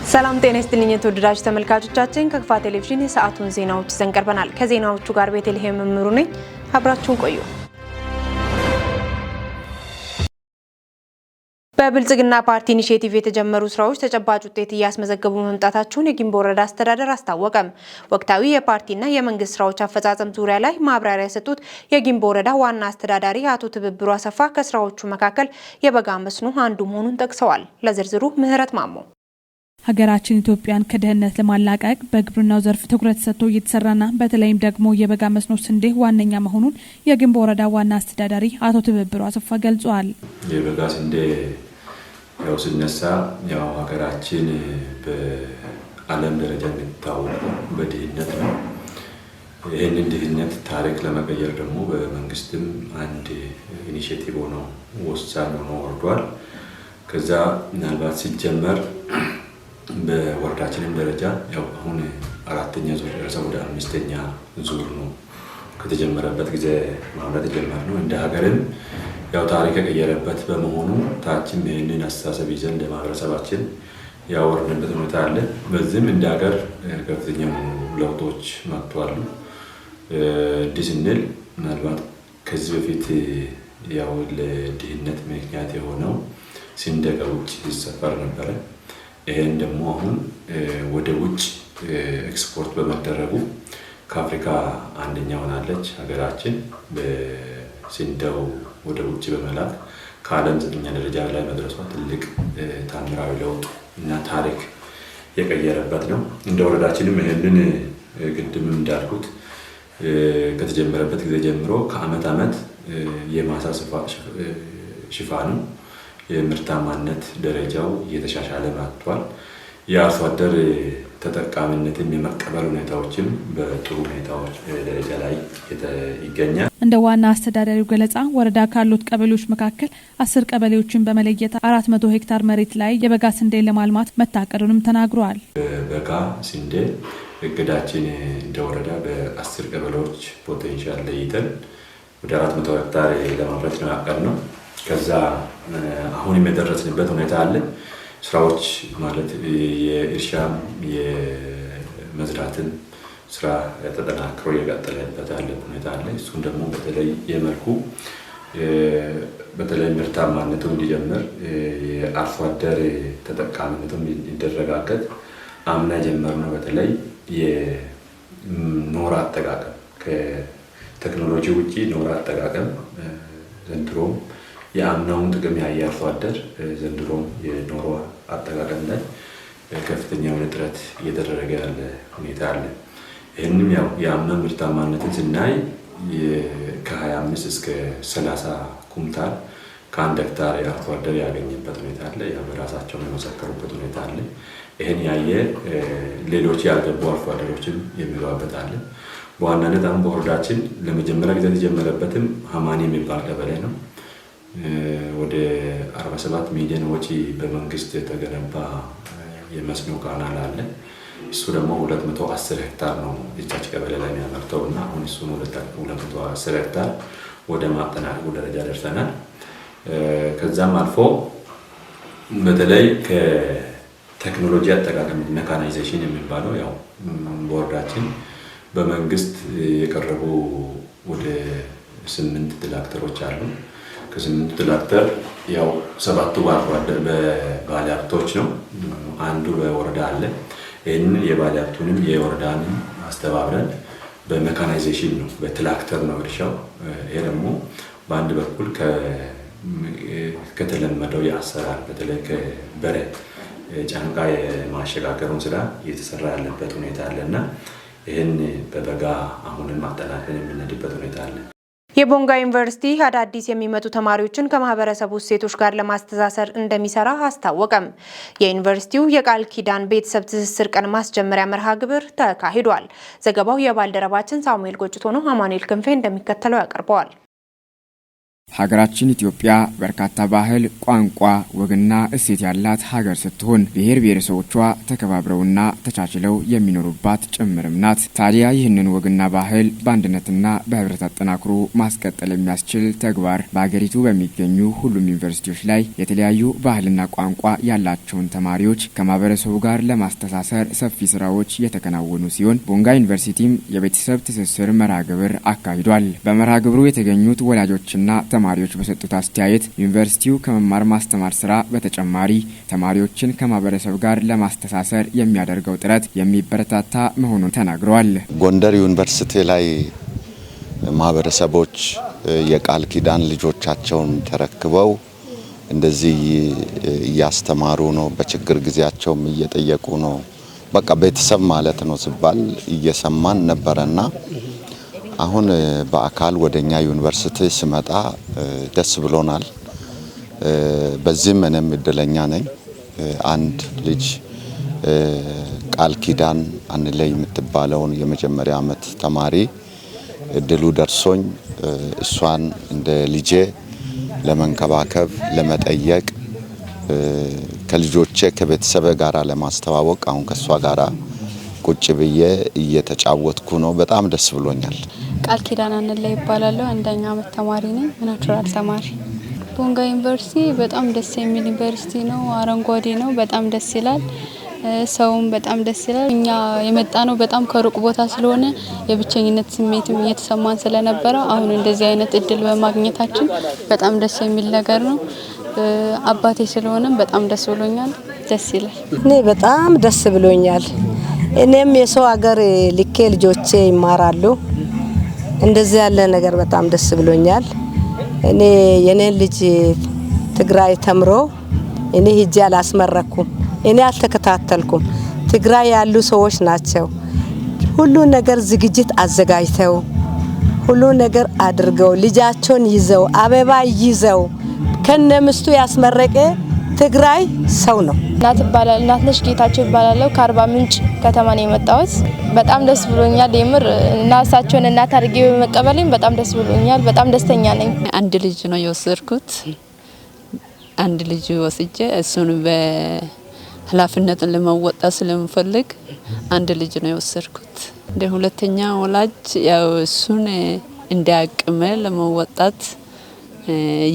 ሰላም ጤና ይስጥልኝ የተወደዳችሁ ተመልካቾቻችን ከክፋ ቴሌቪዥን የሰዓቱን ዜናዎች ይዘን ቀርበናል። ከዜናዎቹ ጋር ቤተልሔም መምሩ ነኝ። አብራችሁን ቆዩ። በብልጽግና ፓርቲ ኢኒሼቲቭ የተጀመሩ ስራዎች ተጨባጭ ውጤት እያስመዘገቡ መምጣታቸውን የጊምቦ ወረዳ አስተዳደር አስታወቀም። ወቅታዊ የፓርቲና የመንግስት ስራዎች አፈጻጸም ዙሪያ ላይ ማብራሪያ የሰጡት የጊምቦ ወረዳ ዋና አስተዳዳሪ አቶ ትብብሩ አሰፋ ከስራዎቹ መካከል የበጋ መስኖ አንዱ መሆኑን ጠቅሰዋል። ለዝርዝሩ ምህረት ማሞ ሀገራችን ኢትዮጵያን ከድህነት ለማላቀቅ በግብርናው ዘርፍ ትኩረት ሰጥቶ እየተሰራና በተለይም ደግሞ የበጋ መስኖ ስንዴ ዋነኛ መሆኑን የጊምቦ ወረዳ ዋና አስተዳዳሪ አቶ ትብብሩ አሰፋ ገልጸዋል። የበጋ ስንዴ ያው ሲነሳ ያው ሀገራችን በዓለም ደረጃ የምትታወቀው በድህነት ነው። ይህንን ድህነት ታሪክ ለመቀየር ደግሞ በመንግስትም አንድ ኢኒሼቲቭ ሆኖ ወሳኝ ሆኖ ወርዷል። ከዛ ምናልባት ሲጀመር በወረዳችንም ደረጃ ያው አሁን አራተኛ ዙር ደረሰው ወደ አምስተኛ ዙር ነው ከተጀመረበት ጊዜ ማምረት የጀመርነው። እንደ ሀገርም ያው ታሪክ የቀየረበት በመሆኑ ታችም ይህንን አስተሳሰብ ይዘን ለማህበረሰባችን ያወርንበት ሁኔታ አለ። በዚህም እንደ ሀገር ከፍተኛ ለውጦች መጥተዋል። እንዲህ ስንል ምናልባት ከዚህ በፊት ያው ለድህነት ምክንያት የሆነው ስንዴ ከውጭ ይሰፈር ነበረ። ይሄን ደግሞ አሁን ወደ ውጭ ኤክስፖርት በመደረጉ ከአፍሪካ አንደኛ ሆናለች ሀገራችን። በስንዴው ወደ ውጭ በመላክ ከዓለም 9ኛ ደረጃ ላይ መድረሷ ትልቅ ታምራዊ ለውጥ እና ታሪክ የቀየረበት ነው። እንደ ወረዳችንም ይሄንን ቅድም እንዳልኩት ከተጀመረበት ጊዜ ጀምሮ ከአመት ዓመት የማሳ ሽፋኑ የምርታማነት ደረጃው እየተሻሻለ መጥቷል። የአርሶ አደር ተጠቃሚነትን የመቀበል ሁኔታዎችም በጥሩ ሁኔታዎች ደረጃ ላይ ይገኛል። እንደ ዋና አስተዳዳሪው ገለጻ ወረዳ ካሉት ቀበሌዎች መካከል 10 ቀበሌዎችን በመለየት 400 ሄክታር መሬት ላይ የበጋ ስንዴ ለማልማት መታቀዱንም ተናግረዋል። በበጋ ስንዴ እቅዳችን እንደ ወረዳ በ10 ቀበሌዎች ፖቴንሻል ለይተን ወደ 400 ሄክታር ለማምረት ነው ያቀድነው። ከዛ አሁንም የደረስንበት ሁኔታ አለ። ስራዎች ማለት የእርሻም የመዝራትን ስራ ተጠናክሮ የቀጠለበት ያለ ሁኔታ አለ። እሱን ደግሞ በተለይ የመልኩ በተለይ ምርታማነቱ እንዲጀምር የአርሶ አደር ተጠቃሚነቱ እንዲረጋገጥ አምና ጀመርነው። በተለይ የኖራ አጠቃቀም ከቴክኖሎጂ ውጪ ኖራ አጠቃቀም ዘንድሮም የአምናውን ጥቅም ያየ አርሶ አደር ዘንድሮም የኖራ አጠቃቀም ላይ ከፍተኛ ጥረት እየተደረገ ያለ ሁኔታ አለ። ይህንም ያው የአምና ምርታማነትን ስናይ ከ25 እስከ 30 ኩንታል ከአንድ ሄክታር የአርሶ አደር ያገኘበት ሁኔታ አለ። ያው በራሳቸውን የመሰከሩበት ሁኔታ አለ። ይህን ያየ ሌሎች ያልገቡ አርሶ አደሮችን የሚገባበት አለ። በዋናነት አሁን በወረዳችን ለመጀመሪያ ጊዜ የተጀመረበትም ሀማኒ የሚባል ቀበሌ ነው። ወደ 47 ሚሊዮን ወጪ በመንግስት የተገነባ የመስኖ ካናል አለ። እሱ ደግሞ 210 ሄክታር ነው እዛች ቀበሌ ላይ የሚያመርተው እና አሁን እሱን 210 ሄክታር ወደ ማጠናቀቁ ደረጃ ደርሰናል። ከዛም አልፎ በተለይ ከቴክኖሎጂ አጠቃቀም ሜካናይዜሽን የሚባለው ያው በወረዳችን በመንግስት የቀረቡ ወደ 8 ትራክተሮች አሉ። ከ8 ትራክተር ያው 7ቱ በባለሀብቶች ነው፣ አንዱ በወረዳ አለ። ይህንን የባለሀብቱንም የወረዳንም አስተባብረን በሜካናይዜሽን ነው፣ በትራክተር ነው እርሻው። ይሄ ደግሞ በአንድ በኩል ከተለመደው የአሰራር በተለይ ከበሬ ጫንቃ የማሸጋገሩን ስራ እየተሰራ ያለበት ሁኔታ አለና ይህን በበጋ አሁንም ማጠናከር የምንሄድበት ሁኔታ አለ። የቦንጋ ዩኒቨርሲቲ አዳዲስ የሚመጡ ተማሪዎችን ከማህበረሰቡ እሴቶች ጋር ለማስተሳሰር እንደሚሰራ አስታወቀም። የዩኒቨርሲቲው የቃል ኪዳን ቤተሰብ ትስስር ቀን ማስጀመሪያ መርሃ ግብር ተካሂዷል። ዘገባው የባልደረባችን ሳሙኤል ጎጭቶ ነው። አማኑኤል ክንፌ እንደሚከተለው ያቀርበዋል። ሀገራችን ኢትዮጵያ በርካታ ባህል፣ ቋንቋ፣ ወግና እሴት ያላት ሀገር ስትሆን ብሔር ብሔረሰቦቿ ተከባብረውና ተቻችለው የሚኖሩባት ጭምርም ናት። ታዲያ ይህንን ወግና ባህል በአንድነትና በህብረት አጠናክሮ ማስቀጠል የሚያስችል ተግባር በሀገሪቱ በሚገኙ ሁሉም ዩኒቨርሲቲዎች ላይ የተለያዩ ባህልና ቋንቋ ያላቸውን ተማሪዎች ከማህበረሰቡ ጋር ለማስተሳሰር ሰፊ ስራዎች የተከናወኑ ሲሆን ቦንጋ ዩኒቨርሲቲም የቤተሰብ ትስስር መርሃ ግብር አካሂዷል። በመርሃ ግብሩ የተገኙት ወላጆችና ተማሪዎች በሰጡት አስተያየት ዩኒቨርሲቲው ከመማር ማስተማር ስራ በተጨማሪ ተማሪዎችን ከማህበረሰብ ጋር ለማስተሳሰር የሚያደርገው ጥረት የሚበረታታ መሆኑን ተናግረዋል። ጎንደር ዩኒቨርሲቲ ላይ ማህበረሰቦች የቃል ኪዳን ልጆቻቸውን ተረክበው እንደዚህ እያስተማሩ ነው። በችግር ጊዜያቸውም እየጠየቁ ነው። በቃ ቤተሰብ ማለት ነው ሲባል እየሰማን ነበርና አሁን በአካል ወደኛ ዩኒቨርሲቲ ስመጣ ደስ ብሎናል። በዚህም እኔም እድለኛ ነኝ። አንድ ልጅ ቃል ኪዳን አንለይ የምትባለውን የመጀመሪያ ዓመት ተማሪ እድሉ ደርሶኝ እሷን እንደ ልጄ ለመንከባከብ ለመጠየቅ ከልጆቼ ከቤተሰብ ጋራ ለማስተዋወቅ አሁን ከሷ ጋራ ቁጭ ብዬ እየተጫወትኩ ነው። በጣም ደስ ብሎኛል። ቃል ኪዳን አንለይ ይባላል። አንደኛ ዓመት ተማሪ ነኝ። ናቹራል ተማሪ። ቦንጋ ዩኒቨርሲቲ በጣም ደስ የሚል ዩኒቨርሲቲ ነው። አረንጓዴ ነው። በጣም ደስ ይላል። ሰውም በጣም ደስ ይላል። እኛ የመጣ ነው በጣም ከሩቅ ቦታ ስለሆነ የብቸኝነት ስሜትም እየተሰማን ስለነበረ አሁን እንደዚህ አይነት እድል በማግኘታችን በጣም ደስ የሚል ነገር ነው። አባቴ ስለሆነም በጣም ደስ ብሎኛል። ደስ ይላል። እኔ በጣም ደስ ብሎኛል። እኔም የሰው ሀገር ልኬ ልጆቼ ይማራሉ። እንደዚህ ያለ ነገር በጣም ደስ ብሎኛል። እኔ የኔን ልጅ ትግራይ ተምሮ እኔ ሂጄ አላስመረኩም። እኔ አልተከታተልኩም። ትግራይ ያሉ ሰዎች ናቸው ሁሉ ነገር ዝግጅት አዘጋጅተው ሁሉ ነገር አድርገው ልጃቸውን ይዘው አበባ ይዘው ከነምስቱ ያስመረቀ ትግራይ ሰው ነው። እናትነሽ ጌታቸው ይባላል። ከአርባ ምንጭ ከተማ ነው የመጣሁት። በጣም ደስ ብሎኛል። የምር እናሳቸውን እናት አድርጌ በመቀበልኝ በጣም ደስ ብሎኛል። በጣም ደስተኛ ነኝ። አንድ ልጅ ነው የወሰድኩት። አንድ ልጅ ወስጄ እሱን በኃላፊነት ለመወጣት ስለምፈልግ አንድ ልጅ ነው የወሰድኩት። እንደ ሁለተኛ ወላጅ ያው እሱን እንዲያቅመ ለመወጣት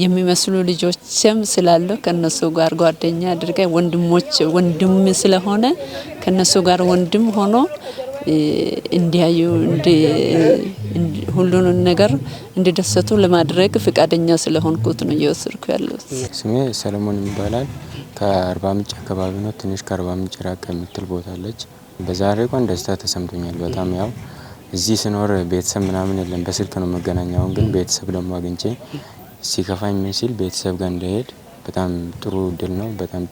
የሚመስሉ ልጆችም ስላሉ ከነሱ ጋር ጓደኛ አድርገ ወንድም ስለሆነ ከነሱ ጋር ወንድም ሆኖ እንዲያዩ ሁሉንም ነገር እንዲደሰቱ ለማድረግ ፍቃደኛ ስለሆንኩት ነው እየወሰድኩ ያለው። ስሜ ሰለሞን ይባላል። ከአርባ ምንጭ አካባቢ ነው። ትንሽ ከአርባ ምንጭ ራቅ የምትል ቦታ አለች። በዛሬው ቀን ደስታ ተሰምቶኛል በጣም። ያው እዚህ ስኖር ቤተሰብ ምናምን የለም፣ በስልክ ነው መገናኛውን። ግን ቤተሰብ ደግሞ አግኝቼ ሲከፋኝ ምን ሲል ቤተሰብ ጋር እንደሄድ በጣም ጥሩ እድል ነው። በጣም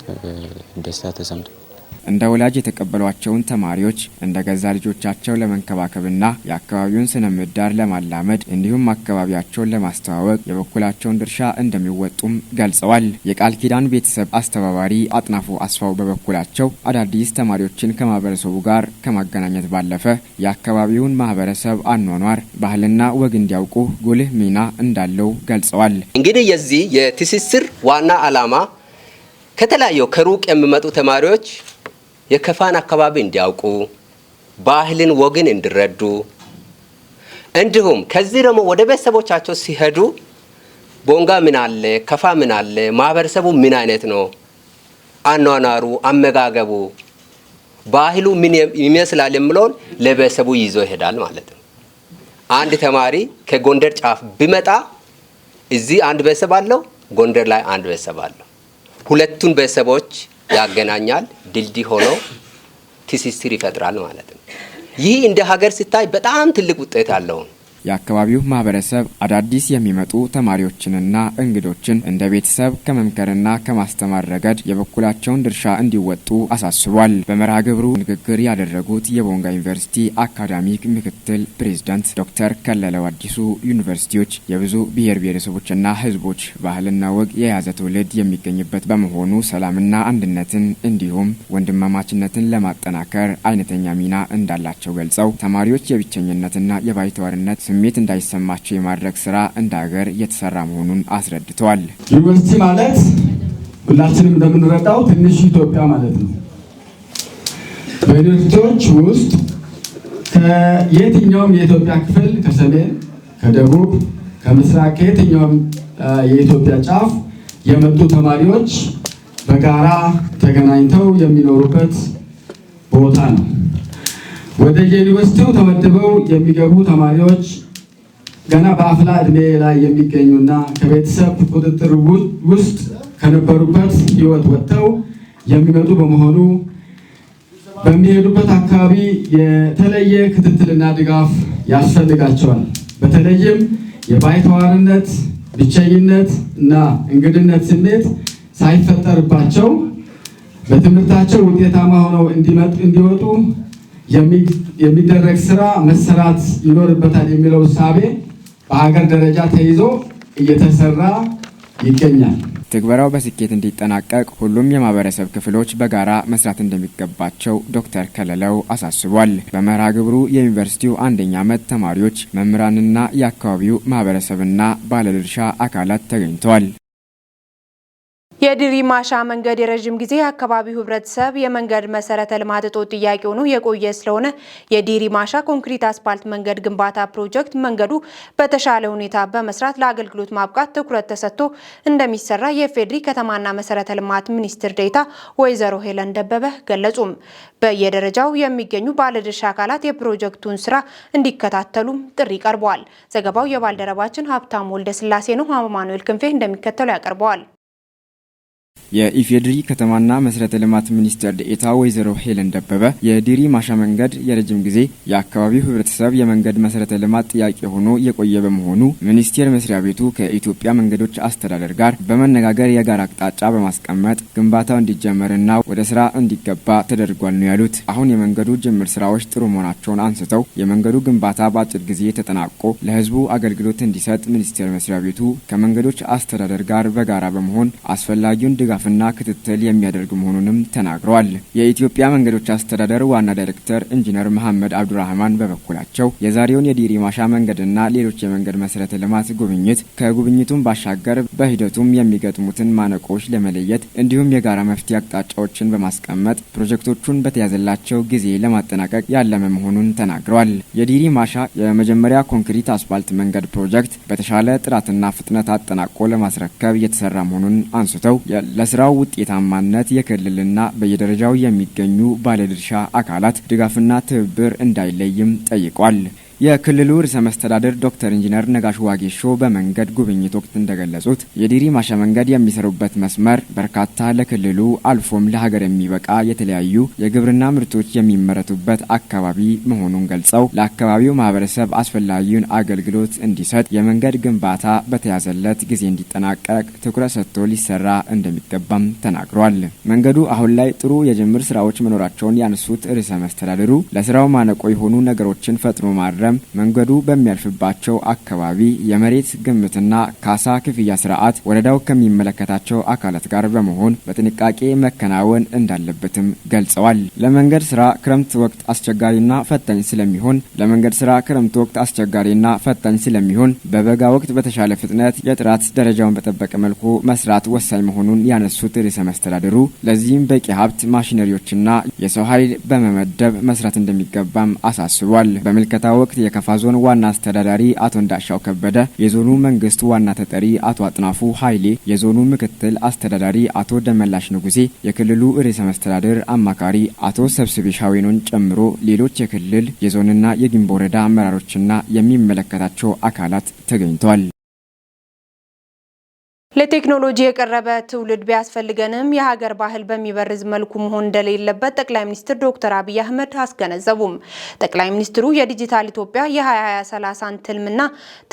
ደስታ ተሰምቶኛል። እንደ ወላጅ የተቀበሏቸውን ተማሪዎች እንደ ገዛ ልጆቻቸው ለመንከባከብና የአካባቢውን ስነ ምህዳር ለማላመድ እንዲሁም አካባቢያቸውን ለማስተዋወቅ የበኩላቸውን ድርሻ እንደሚወጡም ገልጸዋል። የቃል ኪዳን ቤተሰብ አስተባባሪ አጥናፉ አስፋው በበኩላቸው አዳዲስ ተማሪዎችን ከማህበረሰቡ ጋር ከማገናኘት ባለፈ የአካባቢውን ማህበረሰብ አኗኗር፣ ባህልና ወግ እንዲያውቁ ጉልህ ሚና እንዳለው ገልጸዋል። እንግዲህ የዚህ የትስስር ዋና ዓላማ ከተለያዩ ከሩቅ የሚመጡ ተማሪዎች የከፋን አካባቢ እንዲያውቁ፣ ባህልን ወግን እንዲረዱ፣ እንዲሁም ከዚህ ደግሞ ወደ ቤተሰቦቻቸው ሲሄዱ ቦንጋ ምን አለ፣ ከፋ ምን አለ፣ ማህበረሰቡ ምን አይነት ነው፣ አኗኗሩ፣ አመጋገቡ፣ ባህሉ ምን ይመስላል የሚለውን ለቤተሰቡ ይዞ ይሄዳል ማለት ነው። አንድ ተማሪ ከጎንደር ጫፍ ቢመጣ እዚህ አንድ ቤተሰብ አለው፣ ጎንደር ላይ አንድ ቤተሰብ አለው። ሁለቱን ቤተሰቦች ያገናኛል። ድልድይ ሆኖ ትስስር ይፈጥራል ማለት ነው። ይህ እንደ ሀገር ሲታይ በጣም ትልቅ ውጤት አለው። የአካባቢው ማህበረሰብ አዳዲስ የሚመጡ ተማሪዎችንና እንግዶችን እንደ ቤተሰብ ከመምከርና ከማስተማር ረገድ የበኩላቸውን ድርሻ እንዲወጡ አሳስቧል። በመርሃ ግብሩ ንግግር ያደረጉት የቦንጋ ዩኒቨርሲቲ አካዳሚክ ምክትል ፕሬዝዳንት ዶክተር ከለለው አዲሱ ዩኒቨርሲቲዎች የብዙ ብሔር ብሔረሰቦችና ህዝቦች ባህልና ወግ የያዘ ትውልድ የሚገኝበት በመሆኑ ሰላምና አንድነትን እንዲሁም ወንድማማችነትን ለማጠናከር አይነተኛ ሚና እንዳላቸው ገልጸው ተማሪዎች የብቸኝነትና የባይተዋርነት ስሜት እንዳይሰማቸው የማድረግ ስራ እንደ ሀገር እየተሰራ መሆኑን አስረድተዋል። ዩኒቨርሲቲ ማለት ሁላችንም እንደምንረዳው ትንሽ ኢትዮጵያ ማለት ነው። በዩኒቨርሲቲዎች ውስጥ ከየትኛውም የኢትዮጵያ ክፍል ከሰሜን፣ ከደቡብ፣ ከምስራቅ ከየትኛውም የኢትዮጵያ ጫፍ የመጡ ተማሪዎች በጋራ ተገናኝተው የሚኖሩበት ቦታ ነው። ወደ ዩኒቨርሲቲው ተመድበው የሚገቡ ተማሪዎች ገና በአፍላ እድሜ ላይ የሚገኙና ከቤተሰብ ቁጥጥር ውስጥ ከነበሩበት ህይወት ወጥተው የሚመጡ በመሆኑ በሚሄዱበት አካባቢ የተለየ ክትትልና ድጋፍ ያስፈልጋቸዋል። በተለይም የባይተዋርነት፣ ብቸኝነት እና እንግድነት ስሜት ሳይፈጠርባቸው በትምህርታቸው ውጤታማ ሆነው እንዲወጡ የሚደረግ ስራ መሰራት ይኖርበታል የሚለው እሳቤ በሀገር ደረጃ ተይዞ እየተሰራ ይገኛል። ትግበራው በስኬት እንዲጠናቀቅ ሁሉም የማህበረሰብ ክፍሎች በጋራ መስራት እንደሚገባቸው ዶክተር ከለለው አሳስቧል። በመርሃ ግብሩ የዩኒቨርሲቲው አንደኛ ዓመት ተማሪዎች፣ መምህራንና የአካባቢው ማህበረሰብና ባለድርሻ አካላት ተገኝተዋል። የዲሪ ማሻ መንገድ የረጅም ጊዜ አካባቢው ህብረተሰብ የመንገድ መሰረተ ልማት እጦት ጥያቄ ሆኖ የቆየ ስለሆነ የዲሪ ማሻ ኮንክሪት አስፓልት መንገድ ግንባታ ፕሮጀክት መንገዱ በተሻለ ሁኔታ በመስራት ለአገልግሎት ማብቃት ትኩረት ተሰጥቶ እንደሚሰራ የኢፌዴሪ ከተማና መሰረተ ልማት ሚኒስትር ዴኤታ ወይዘሮ ሄለን ደበበ ገለጹም። በየደረጃው የሚገኙ ባለድርሻ አካላት የፕሮጀክቱን ስራ እንዲከታተሉም ጥሪ ቀርበዋል። ዘገባው የባልደረባችን ሀብታሙ ወልደስላሴ ነው። አማኑኤል ክንፌ እንደሚከተለው ያቀርበዋል። የኢፌዴሪ ከተማና መሰረተ ልማት ሚኒስትር ዴኤታ ወይዘሮ ሄለን ደበበ የዲሪ ማሻ መንገድ የረጅም ጊዜ የአካባቢው ህብረተሰብ የመንገድ መሰረተ ልማት ጥያቄ ሆኖ የቆየ በመሆኑ ሚኒስቴር መስሪያ ቤቱ ከኢትዮጵያ መንገዶች አስተዳደር ጋር በመነጋገር የጋራ አቅጣጫ በማስቀመጥ ግንባታው እንዲጀመርና ወደ ስራ እንዲገባ ተደርጓል ነው ያሉት። አሁን የመንገዱ ጅምር ስራዎች ጥሩ መሆናቸውን አንስተው የመንገዱ ግንባታ በአጭር ጊዜ ተጠናቆ ለህዝቡ አገልግሎት እንዲሰጥ ሚኒስቴር መስሪያ ቤቱ ከመንገዶች አስተዳደር ጋር በጋራ በመሆን አስፈላጊውን ድጋፍና ክትትል የሚያደርግ መሆኑንም ተናግረዋል። የኢትዮጵያ መንገዶች አስተዳደር ዋና ዳይሬክተር ኢንጂነር መሐመድ አብዱራህማን በበኩላቸው የዛሬውን የዲሪ ማሻ መንገድና ሌሎች የመንገድ መሰረተ ልማት ጉብኝት ከጉብኝቱም ባሻገር በሂደቱም የሚገጥሙትን ማነቆች ለመለየት እንዲሁም የጋራ መፍትሄ አቅጣጫዎችን በማስቀመጥ ፕሮጀክቶቹን በተያዘላቸው ጊዜ ለማጠናቀቅ ያለመ መሆኑን ተናግረዋል። የዲሪ ማሻ የመጀመሪያ ኮንክሪት አስፋልት መንገድ ፕሮጀክት በተሻለ ጥራትና ፍጥነት አጠናቆ ለማስረከብ እየተሰራ መሆኑን አንስተው ለስራው ውጤታማነት የክልልና በየደረጃው የሚገኙ ባለድርሻ አካላት ድጋፍና ትብብር እንዳይለይም ጠይቋል። የክልሉ ርዕሰ መስተዳድር ዶክተር ኢንጂነር ነጋሽ ዋጌሾ በመንገድ ጉብኝት ወቅት እንደገለጹት የዲሪ ማሻ መንገድ የሚሰሩበት መስመር በርካታ ለክልሉ አልፎም ለሀገር የሚበቃ የተለያዩ የግብርና ምርቶች የሚመረቱበት አካባቢ መሆኑን ገልጸው ለአካባቢው ማህበረሰብ አስፈላጊውን አገልግሎት እንዲሰጥ የመንገድ ግንባታ በተያዘለት ጊዜ እንዲጠናቀቅ ትኩረት ሰጥቶ ሊሰራ እንደሚገባም ተናግሯል። መንገዱ አሁን ላይ ጥሩ የጅምር ስራዎች መኖራቸውን ያነሱት ርዕሰ መስተዳድሩ ለስራው ማነቆ የሆኑ ነገሮችን ፈጥኖ ማረም መንገዱ በሚያልፍባቸው አካባቢ የመሬት ግምትና ካሳ ክፍያ ስርዓት ወረዳው ከሚመለከታቸው አካላት ጋር በመሆን በጥንቃቄ መከናወን እንዳለበትም ገልጸዋል። ለመንገድ ስራ ክረምት ወቅት አስቸጋሪና ፈታኝ ስለሚሆን በበጋ ወቅት በተሻለ ፍጥነት የጥራት ደረጃውን በጠበቀ መልኩ መስራት ወሳኝ መሆኑን ያነሱት ርዕሰ መስተዳድሩ ለዚህም በቂ ሀብት ማሽነሪዎችና የሰው ኃይል በመመደብ መስራት እንደሚገባም አሳስቧል። በምልከታ ወቅት የከፋ ዞን ዋና አስተዳዳሪ አቶ እንዳሻው ከበደ፣ የዞኑ መንግስት ዋና ተጠሪ አቶ አጥናፉ ኃይሌ፣ የዞኑ ምክትል አስተዳዳሪ አቶ ደመላሽ ንጉሴ፣ የክልሉ ርዕሰ መስተዳድር አማካሪ አቶ ሰብስቤ ሻዌኖን ጨምሮ ሌሎች የክልል የዞንና የጊምቦ ወረዳ አመራሮችና የሚመለከታቸው አካላት ተገኝተዋል። ለቴክኖሎጂ የቀረበ ትውልድ ቢያስፈልገንም የሀገር ባህል በሚበርዝ መልኩ መሆን እንደሌለበት ጠቅላይ ሚኒስትር ዶክተር አብይ አህመድ አስገነዘቡም። ጠቅላይ ሚኒስትሩ የዲጂታል ኢትዮጵያ የ2030 ትልምና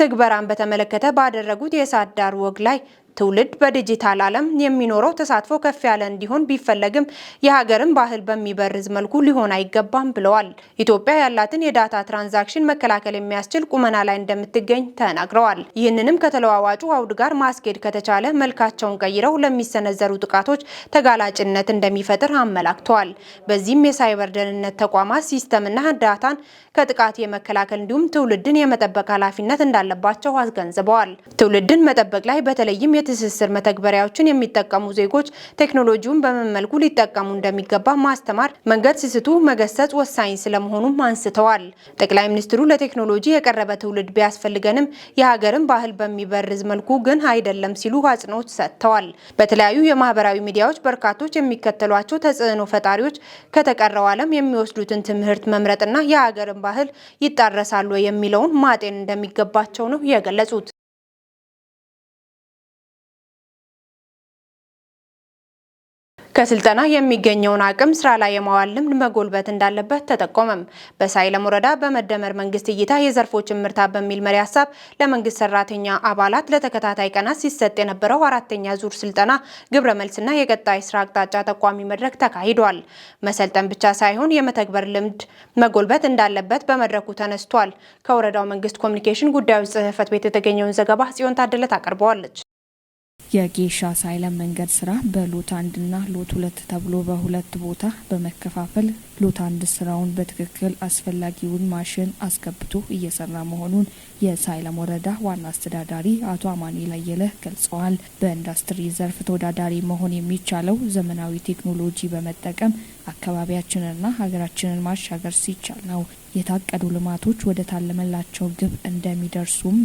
ትግበራን በተመለከተ ባደረጉት የእሳት ዳር ወግ ላይ ትውልድ በዲጂታል ዓለም የሚኖረው ተሳትፎ ከፍ ያለ እንዲሆን ቢፈለግም የሀገርን ባህል በሚበርዝ መልኩ ሊሆን አይገባም ብለዋል። ኢትዮጵያ ያላትን የዳታ ትራንዛክሽን መከላከል የሚያስችል ቁመና ላይ እንደምትገኝ ተናግረዋል። ይህንንም ከተለዋዋጩ አውድ ጋር ማስኬድ ከተቻለ መልካቸውን ቀይረው ለሚሰነዘሩ ጥቃቶች ተጋላጭነት እንደሚፈጥር አመላክተዋል። በዚህም የሳይበር ደህንነት ተቋማት ሲስተምና ዳታን ከጥቃት የመከላከል እንዲሁም ትውልድን የመጠበቅ ኃላፊነት እንዳለባቸው አስገንዝበዋል። ትውልድን መጠበቅ ላይ በተለይም የትስስር መተግበሪያዎችን የሚጠቀሙ ዜጎች ቴክኖሎጂውን በምን መልኩ ሊጠቀሙ እንደሚገባ ማስተማር፣ መንገድ ሲስቱ መገሰጽ ወሳኝ ስለመሆኑም አንስተዋል። ጠቅላይ ሚኒስትሩ ለቴክኖሎጂ የቀረበ ትውልድ ቢያስፈልገንም የሀገርን ባህል በሚበርዝ መልኩ ግን አይደለም ሲሉ አጽንኦት ሰጥተዋል። በተለያዩ የማህበራዊ ሚዲያዎች በርካቶች የሚከተሏቸው ተጽዕኖ ፈጣሪዎች ከተቀረው ዓለም የሚወስዱትን ትምህርት መምረጥና የሀገርን ባህል ይጣረሳሉ የሚለውን ማጤን እንደሚገባቸው ነው የገለጹት። ከስልጠና የሚገኘውን አቅም ስራ ላይ የማዋል ልምድ መጎልበት እንዳለበት ተጠቆመም። በሳይለም ወረዳ በመደመር መንግስት እይታ የዘርፎችን ምርታ በሚል መሪ ሀሳብ ለመንግስት ሰራተኛ አባላት ለተከታታይ ቀናት ሲሰጥ የነበረው 4ኛ ዙር ስልጠና ግብረ መልስና የቀጣይ ስራ አቅጣጫ ጠቋሚ መድረክ ተካሂዷል። መሰልጠን ብቻ ሳይሆን የመተግበር ልምድ መጎልበት እንዳለበት በመድረኩ ተነስቷል። ከወረዳው መንግስት ኮሚኒኬሽን ጉዳዮች ጽህፈት ቤት የተገኘውን ዘገባ ጽዮን ታደለ ታቀርበዋለች። የጌሻ ሳይለም መንገድ ስራ በሎት 1 እና ሎት 2 ተብሎ በሁለት ቦታ በመከፋፈል ሎት 1 ስራውን በትክክል አስፈላጊውን ማሽን አስገብቶ እየሰራ መሆኑን የሳይለም ወረዳ ዋና አስተዳዳሪ አቶ አማኑኤል አየለ ገልጸዋል። በኢንዱስትሪ ዘርፍ ተወዳዳሪ መሆን የሚቻለው ዘመናዊ ቴክኖሎጂ በመጠቀም አካባቢያችንንና ሀገራችንን ማሻገር ሲቻል ነው። የታቀዱ ልማቶች ወደ ታለመላቸው ግብ እንደሚደርሱም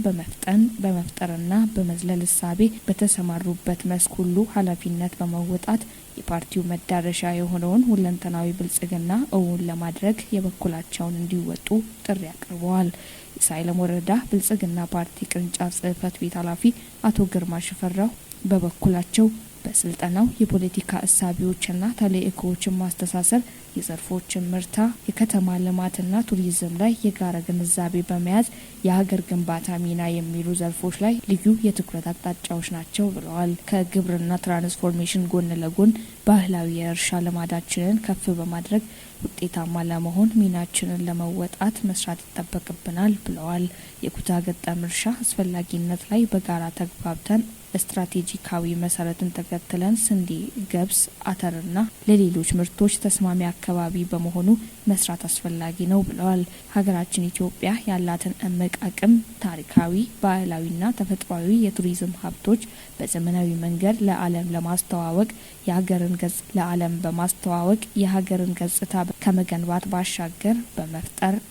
በመፍጠርና በመዝለል እሳቤ በተሰማሩበት መስክ ሁሉ ኃላፊነት በመወጣት የፓርቲው መዳረሻ የሆነውን ሁለንተናዊ ብልጽግና እውን ለማድረግ የበኩላቸውን እንዲወጡ ጥሪ አቅርበዋል። የሳይለም ወረዳ ብልጽግና ፓርቲ ቅርንጫፍ ጽህፈት ቤት ኃላፊ አቶ ግርማ ሽፈራው በበኩላቸው በስልጠናው የፖለቲካ እሳቤዎችና ተልእኮዎችን ማስተሳሰር፣ የዘርፎችን ምርታ፣ የከተማ ልማትና ቱሪዝም ላይ የጋራ ግንዛቤ በመያዝ የሀገር ግንባታ ሚና የሚሉ ዘርፎች ላይ ልዩ የትኩረት አቅጣጫዎች ናቸው ብለዋል። ከግብርና ትራንስፎርሜሽን ጎን ለጎን ባህላዊ የእርሻ ልማዳችንን ከፍ በማድረግ ውጤታማ ለመሆን ሚናችንን ለመወጣት መስራት ይጠበቅብናል ብለዋል። የኩታ ገጠም እርሻ አስፈላጊነት ላይ በጋራ ተግባብተን ስትራቴጂካዊ መሰረትን ተከትለን ስንዴ፣ ገብስ፣ አተርና ለሌሎች ምርቶች ተስማሚ አካባቢ በመሆኑ መስራት አስፈላጊ ነው ብለዋል። ሀገራችን ኢትዮጵያ ያላትን እምቅ አቅም፣ ታሪካዊ፣ ባህላዊና ተፈጥሯዊ የቱሪዝም ሀብቶች በዘመናዊ መንገድ ለዓለም ለማስተዋወቅ የሀገርን ገጽ ለዓለም በማስተዋወቅ የሀገርን ገጽታ ከመገንባት ባሻገር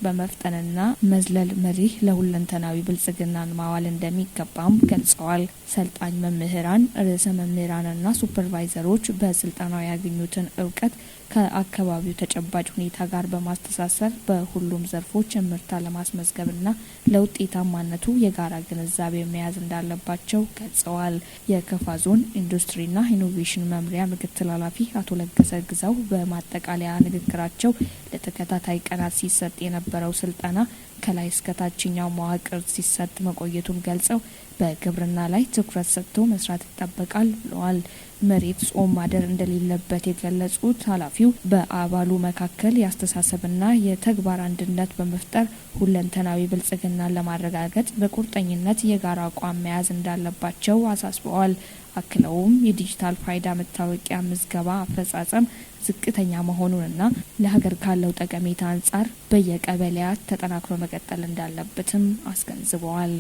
በመፍጠንና መዝለል መሪህ ለሁለንተናዊ ብልጽግናን ማዋል እንደሚገባም ገልጸዋል። ሰልጣኝ መምህራን፣ ርዕሰ መምህራንና ሱፐርቫይዘሮች በስልጠናው ያገኙትን እውቀት ከአካባቢው ተጨባጭ ሁኔታ ጋር በማስተሳሰር በሁሉም ዘርፎች ምርታ ለማስመዝገብና ለውጤታማነቱ የጋራ ግንዛቤ መያዝ እንዳለባቸው ገልጸዋል። የከፋ ዞን ኢንዱስትሪና ኢኖቬሽን መምሪያ ምክትል ኃላፊ አቶ ለገሰ ግዛው በማጠቃለያ ንግግራቸው ለተከታታይ ቀናት ሲሰጥ የነበረው ስልጠና ከላይ እስከ ታችኛው መዋቅር ሲሰጥ መቆየቱን ገልጸው በግብርና ላይ ትኩረት ሰጥቶ መስራት ይጠበቃል ብለዋል። መሬት ጾም ማደር እንደሌለበት የገለጹት ኃላፊው በአባሉ መካከል የአስተሳሰብና የተግባር አንድነት በመፍጠር ሁለንተናዊ ብልጽግናን ለማረጋገጥ በቁርጠኝነት የጋራ አቋም መያዝ እንዳለባቸው አሳስበዋል። አክለውም የዲጂታል ፋይዳ መታወቂያ ምዝገባ አፈጻጸም ዝቅተኛ መሆኑንና ለሀገር ካለው ጠቀሜታ አንጻር በየቀበሌያት ተጠናክሮ መቀጠል እንዳለበትም አስገንዝበዋል።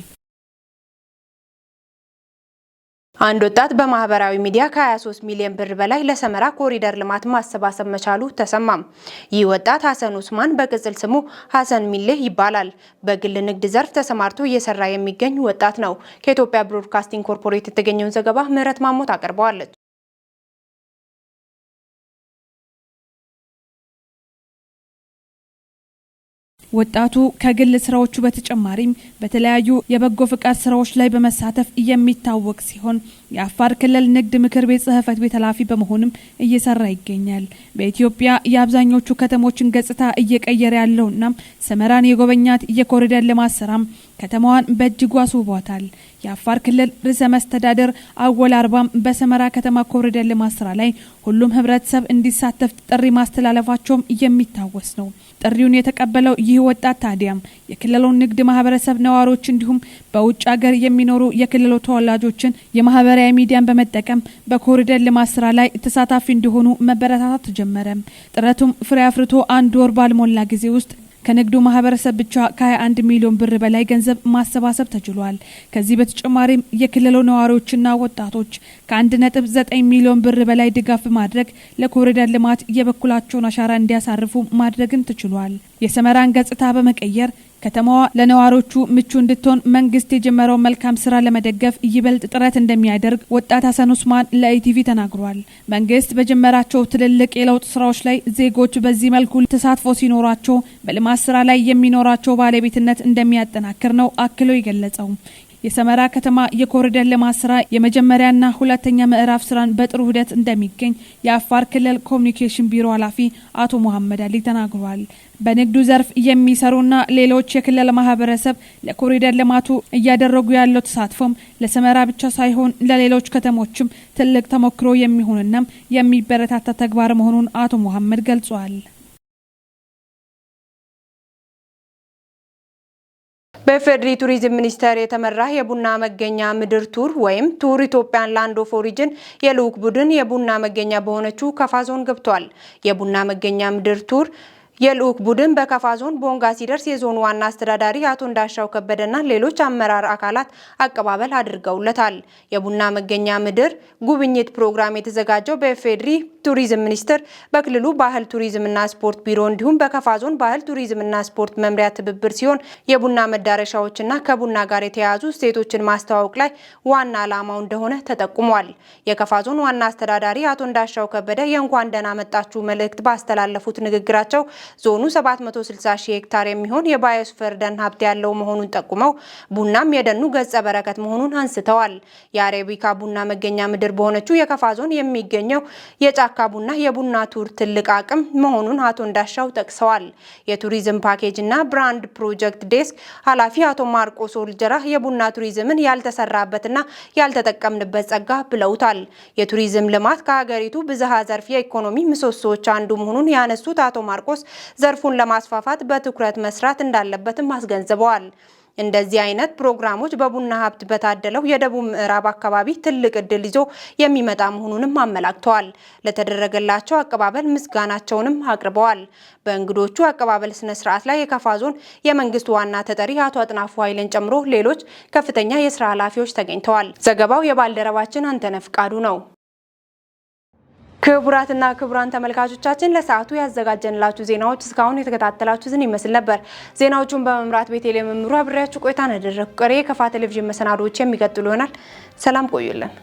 አንድ ወጣት በማህበራዊ ሚዲያ ከ23 ሚሊዮን ብር በላይ ለሰመራ ኮሪደር ልማት ማሰባሰብ መቻሉ ተሰማም። ይህ ወጣት ሀሰን ኡስማን በቅጽል ስሙ ሀሰን ሚሌህ ይባላል። በግል ንግድ ዘርፍ ተሰማርቶ እየሰራ የሚገኝ ወጣት ነው። ከኢትዮጵያ ብሮድካስቲንግ ኮርፖሬት የተገኘውን ዘገባ ምህረት ማሞት አቀርበዋለች። ወጣቱ ከግል ስራዎቹ በተጨማሪም በተለያዩ የበጎ ፍቃድ ስራዎች ላይ በመሳተፍ የሚታወቅ ሲሆን የአፋር ክልል ንግድ ምክር ቤት ጽህፈት ቤት ኃላፊ በመሆንም እየሰራ ይገኛል። በኢትዮጵያ የአብዛኞቹ ከተሞችን ገጽታ እየቀየረ ያለውና ሰመራን የጎበኛት የኮሪደር ልማት ስራም ከተማዋን በእጅጉ አስውቧታል። የአፋር ክልል ርዕሰ መስተዳድር አወል አርባም በሰመራ ከተማ ኮሪደር ልማት ስራ ላይ ሁሉም ህብረተሰብ እንዲሳተፍ ጥሪ ማስተላለፋቸውም የሚታወስ ነው። ጥሪውን የተቀበለው ይህ ወጣት ታዲያም የክልሉን ንግድ ማህበረሰብ ነዋሪዎች እንዲሁም በውጭ ሀገር የሚኖሩ የክልሉ ተወላጆችን የማህበራዊ ሚዲያን በመጠቀም በኮሪደር ልማት ስራ ላይ ተሳታፊ እንዲሆኑ መበረታታት ተጀመረ። ጥረቱም ፍሬ አፍርቶ 1 ወር ባልሞላ ጊዜ ውስጥ ከንግዱ ማህበረሰብ ብቻ ከ21 ሚሊዮን ብር በላይ ገንዘብ ማሰባሰብ ተችሏል። ከዚህ በተጨማሪም የክልሉ ነዋሪዎችና ወጣቶች ከ1.9 ሚሊዮን ብር በላይ ድጋፍ በማድረግ ለኮሪደር ልማት የበኩላቸውን አሻራ እንዲያሳርፉ ማድረግም ተችሏል። የሰመራን ገጽታ በመቀየር ከተማዋ ለነዋሪዎቹ ምቹ እንድትሆን መንግስት የጀመረው መልካም ስራ ለመደገፍ ይበልጥ ጥረት እንደሚያደርግ ወጣት ሀሰን ኡስማን ለኢቲቪ ተናግሯል። መንግስት በጀመራቸው ትልልቅ የለውጥ ስራዎች ላይ ዜጎች በዚህ መልኩ ተሳትፎ ሲኖራቸው በልማት ስራ ላይ የሚኖራቸው ባለቤትነት እንደሚያጠናክር ነው አክሎ የገለጸው። የሰመራ ከተማ የኮሪደር ልማት ስራ የመጀመሪያና ሁለተኛ ምዕራፍ ስራን በጥሩ ሂደት እንደሚገኝ የአፋር ክልል ኮሚኒኬሽን ቢሮ ኃላፊ አቶ መሐመድ አሊ ተናግሯል። በንግዱ ዘርፍ የሚሰሩና ሌሎች የክልል ማህበረሰብ ለኮሪደር ልማቱ እያደረጉ ያለው ተሳትፎም ለሰመራ ብቻ ሳይሆን ለሌሎች ከተሞችም ትልቅ ተሞክሮ የሚሆንና የሚበረታታ ተግባር መሆኑን አቶ መሐመድ ገልጿል። በፌዴሪ ቱሪዝም ሚኒስቴር የተመራ የቡና መገኛ ምድር ቱር ወይም ቱር ኢትዮጵያን ላንድ ኦፍ ኦሪጅን የልዑክ ቡድን የቡና መገኛ በሆነችው ከፋ ዞን ገብቷል። የቡና መገኛ ምድር ቱር የልዑክ ቡድን በከፋ ዞን ቦንጋ ሲደርስ የዞኑ ዋና አስተዳዳሪ አቶ እንዳሻው ከበደና ሌሎች አመራር አካላት አቀባበል አድርገውለታል። የቡና መገኛ ምድር ጉብኝት ፕሮግራም የተዘጋጀው በፌዴሪ ቱሪዝም ሚኒስቴር በክልሉ ባህል ቱሪዝምና ስፖርት ቢሮ እንዲሁም በከፋ ዞን ባህል ቱሪዝምና ስፖርት መምሪያ ትብብር ሲሆን የቡና መዳረሻዎችና ከቡና ጋር የተያያዙ እሴቶችን ማስተዋወቅ ላይ ዋና ዓላማው እንደሆነ ተጠቁሟል። የከፋ ዞን ዋና አስተዳዳሪ አቶ እንዳሻው ከበደ የእንኳን ደህና መጣችሁ መልእክት ባስተላለፉት ንግግራቸው ዞኑ 760 ሺህ ሄክታር የሚሆን የባዮስፌር ደን ሀብት ያለው መሆኑን ጠቁመው ቡናም የደኑ ገጸ በረከት መሆኑን አንስተዋል። የአረቢካ ቡና መገኛ ምድር በሆነችው የከፋ ዞን የሚገኘው የጫካ ቡና የቡና ቱር ትልቅ አቅም መሆኑን አቶ እንዳሻው ጠቅሰዋል። የቱሪዝም ፓኬጅና ብራንድ ፕሮጀክት ዴስክ ኃላፊ አቶ ማርቆስ ኦልጀራ የቡና ቱሪዝምን ያልተሰራበትና ያልተጠቀምንበት ጸጋ ብለውታል። የቱሪዝም ልማት ከሀገሪቱ ብዝሃ ዘርፍ የኢኮኖሚ ምሰሶዎች አንዱ መሆኑን ያነሱት አቶ ማርቆስ ዘርፉን ለማስፋፋት በትኩረት መስራት እንዳለበትም አስገንዝበዋል። እንደዚህ አይነት ፕሮግራሞች በቡና ሀብት በታደለው የደቡብ ምዕራብ አካባቢ ትልቅ እድል ይዞ የሚመጣ መሆኑንም አመላክተዋል። ለተደረገላቸው አቀባበል ምስጋናቸውንም አቅርበዋል። በእንግዶቹ አቀባበል ስነ ስርዓት ላይ የከፋ ዞን የመንግስት ዋና ተጠሪ አቶ አጥናፉ ኃይልን ጨምሮ ሌሎች ከፍተኛ የስራ ኃላፊዎች ተገኝተዋል። ዘገባው የባልደረባችን አንተነህ ፍቃዱ ነው። ክቡራትና ክቡራን ተመልካቾቻችን ለሰዓቱ ያዘጋጀንላችሁ ዜናዎች እስካሁን የተከታተላችሁትን ይመስል ነበር። ዜናዎቹን በመምራት ቤተልሔም መምሩ አብሬያችሁ ቆይታ አደረግኩ። ቀሪ የከፋ ቴሌቪዥን መሰናዶዎች የሚቀጥሉ ይሆናል። ሰላም ቆዩልን።